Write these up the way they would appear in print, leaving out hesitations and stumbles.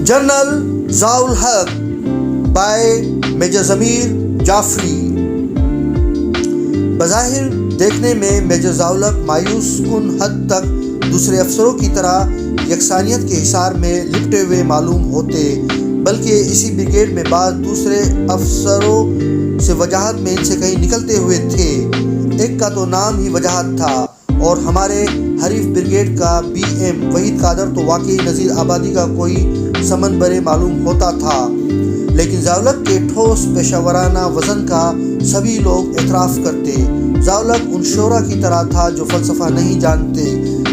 General Zia الحق bye major ضمیر جعفری۔ بظاہر دیکھنے میں میجر ضیاء الحق مایوس کن حد تک دوسرے افسروں کی طرح یکسانیت کے حصار میں لپٹے ہوئے معلوم ہوتے، بلکہ اسی بریگیڈ میں بعض دوسرے افسروں سے وجاہت میں ان سے کہیں نکلتے ہوئے تھے۔ ایک کا تو نام ہی وجاہت تھا، اور ہمارے حریف بریگیڈ کا بی ایم وحید قادر تو واقعی نذیر آبادی کا کوئی سمن برے معلوم ہوتا تھا، لیکن ضیاء الحق کے ٹھوس پیشہ ورانہ وزن کا سبھی لوگ اعتراف کرتے۔ ضیاء الحق ان شعراء کی طرح تھا جو فلسفہ نہیں جانتے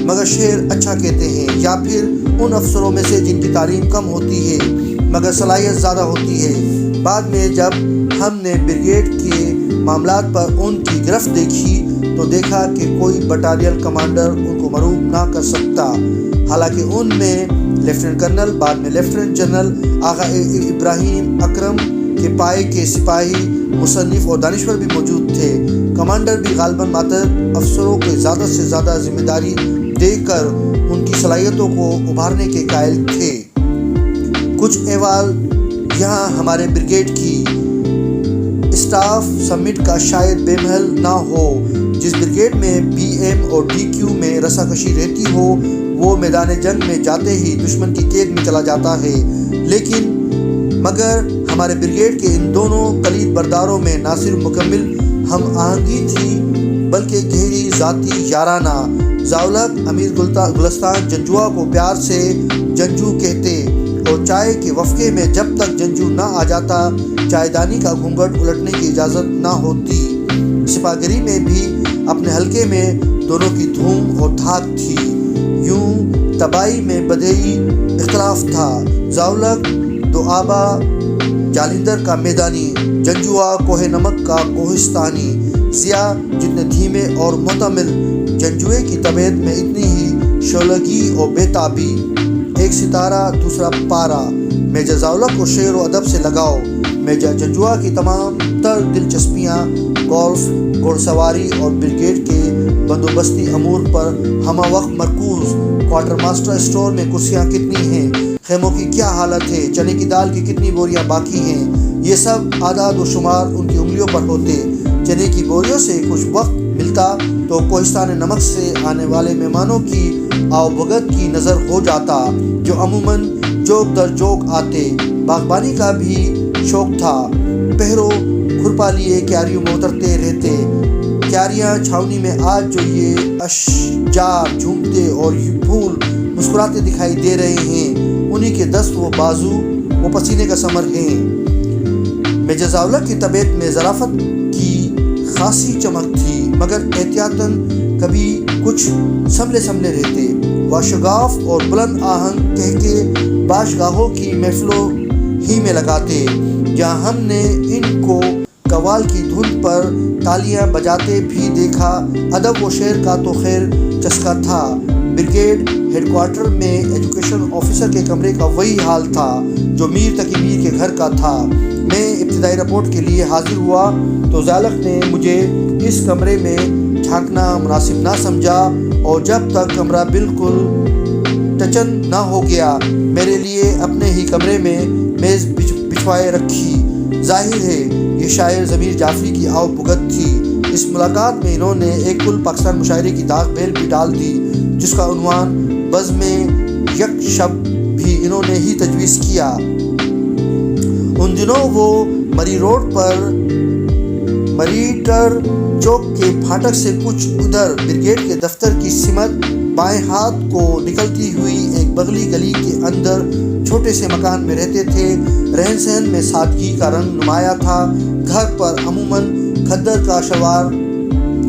مگر شعر اچھا کہتے ہیں، یا پھر ان افسروں میں سے جن کی تعلیم کم ہوتی ہے مگر صلاحیت زیادہ ہوتی ہے۔ بعد میں جب ہم نے بریگیڈ کے معاملات پر ان کی گرفت دیکھی تو دیکھا کہ کوئی بٹالین کمانڈر ان کو مروب نہ کر سکتا، حالانکہ ان میں لیفٹیننٹ کرنل، بعد میں لیفٹیننٹ جنرل آغا ابراہیم اکرم کے پائے کے سپاہی، مصنف اور دانشور بھی موجود تھے۔ کمانڈر بھی غالباً ماتحت افسروں کو زیادہ سے زیادہ ذمہ داری دے کر ان کی صلاحیتوں کو ابھارنے کے قائل تھے۔ کچھ احوال یہاں ہمارے بریگیڈ کی اسٹاف سمٹ کا شاید بے محل نہ ہو۔ جس بریگیڈ میں بی ایم اور ڈی کیو میں رسا کشی رہتی ہو وہ میدان جنگ میں جاتے ہی دشمن کی قید میں چلا جاتا ہے، لیکن مگر ہمارے بریگیڈ کے ان دونوں کلید برداروں میں نہ صرف مکمل ہم آہنگی تھی بلکہ گہری ذاتی یارانہ۔ ضیاء الحق امیر گلستان جنجوعہ کو پیار سے جنجو کہتے، اور چائے کے وقفے میں جب تک جنجو نہ آ جاتا چائے دانی کا گھونگھٹ الٹنے کی اجازت نہ ہوتی۔ سپاہ گری میں بھی اپنے حلقے میں دونوں کی دھوم اور دھاک تھی، یوں تباہی میں بدہی اختلاف تھا۔ ضیاء الحق دوآبا جالندھر کا میدانی، جنجوعہ کوہ نمک کا کوہستانی۔ ضیاء جتنے دھیمے اور معتمل، جنجوعے کی طبیعت میں اتنی ہی شعلگی اور بے تابی۔ ایک ستارہ دوسرا پارا۔ میجر ضیاء الحق کو شعر و ادب سے لگاؤ۔ میجر جنجوعہ کی تمام تر دلچسپیاں گولف، گھوڑ سواری اور بریگیڈ کے بندوبستی امور پر ہمہ وقت مرکوز۔ کوارٹر ماسٹر اسٹور میں کرسیاں کتنی ہیں، خیموں کی کیا حالت ہے، چنے کی دال کی کتنی بوریاں باقی ہیں، یہ سب اعداد و شمار ان کی انگلیوں پر ہوتے۔ چنے کی بوریوں سے کچھ وقت ملتا تو کوہستان نمک سے آنے والے مہمانوں کی آؤ بھگت کی نظر ہو جاتا، جو عموماً جوک در جوک آتے۔ باغبانی کا بھی شوق تھا، پہرو کھرپا لیے کیاریوں میں اترتے رہتے۔ کیاریاں چھاونی میں آج جو یہ اشجار جھومتے اور یہ پھول مسکراتے دکھائی دے رہے ہیں، انہی کے دست و بازو و پسینے کا ثمر ہیں۔ میجر ضیاء الحق کی طبیعت میں ظرافت کی خاصی چمک تھی، مگر احتیاطاً کبھی کچھ سنبھلے رہتے۔ وہ شگاف اور بلند آہنگ کہہ کے باشگاہوں کی محفلوں ہی میں لگاتے، جہاں ہم نے ان کو قوال کی دھن پر تالیاں بجاتے بھی دیکھا۔ ادب و شعر کا تو خیر چسکا تھا۔ بریگیڈ ہیڈ کوارٹر میں ایجوکیشن آفیسر کے کمرے کا وہی حال تھا جو میر تقی میر کے گھر کا تھا۔ میں ابتدائی رپورٹ کے لیے حاضر ہوا تو ضیاء الحق نے مجھے اس کمرے میں جھانکنا مناسب نہ سمجھا، اور جب تک کمرہ بالکل ٹچن نہ ہو گیا میرے لیے اپنے ہی کمرے میں میز بچھوائے رکھی۔ ظاہر ہے یہ شاعر ضمیر جعفری کی آؤ بھگت تھی۔ اس ملاقات میں انہوں نے ایک کل پاکستان مشاعرے کی داغ بیل بھی ڈال دی، جس کا عنوان بزم یک شب بھی انہوں نے ہی تجویز کیا۔ ان دنوں وہ مری روڈ پر مریٹر چوک کے پھاٹک سے کچھ ادھر بریگیڈ کے دفتر کی سمت بائیں ہاتھ کو نکلتی ہوئی ایک بغلی گلی کے اندر چھوٹے سے مکان میں رہتے تھے۔ رہن سہن میں سادگی کا رنگ نمایاں تھا۔ گھر پر عموماً کھدر کا شلوار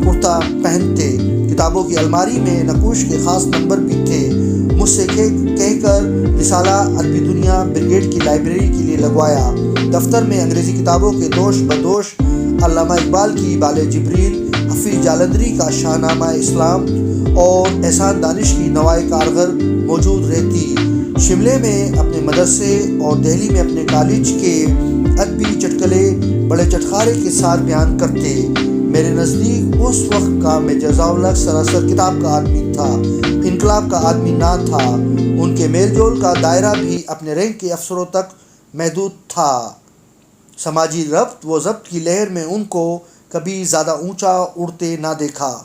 کرتا پہنتے۔ کتابوں کی الماری میں نقوش کے خاص نمبر بھی تھے۔ مجھ سے کہہ کر رسالہ عربی دنیا بریگیڈ کی لائبریری کے لیے لگوایا۔ دفتر میں انگریزی کتابوں کے دوش بدوش، علامہ اقبال کی بال جبریل، حفیظ جالندھری کا شاہ نامہ اسلام اور احسان دانش کی نوائے کارغر موجود رہتی۔ شملے میں اپنے مدرسے اور دہلی میں اپنے کالج کے ادبی چٹکلے بڑے چٹخارے کے ساتھ بیان کرتے۔ میرے نزدیک اس وقت کا میجر ضیاء سراسر کتاب کا آدمی تھا، انقلاب کا آدمی نہ تھا۔ ان کے میل جول کا دائرہ بھی اپنے رینک کے افسروں تک محدود تھا۔ سماجی ربط و ضبط کی لہر میں ان کو کبھی زیادہ اونچا اڑتے نہ دیکھا۔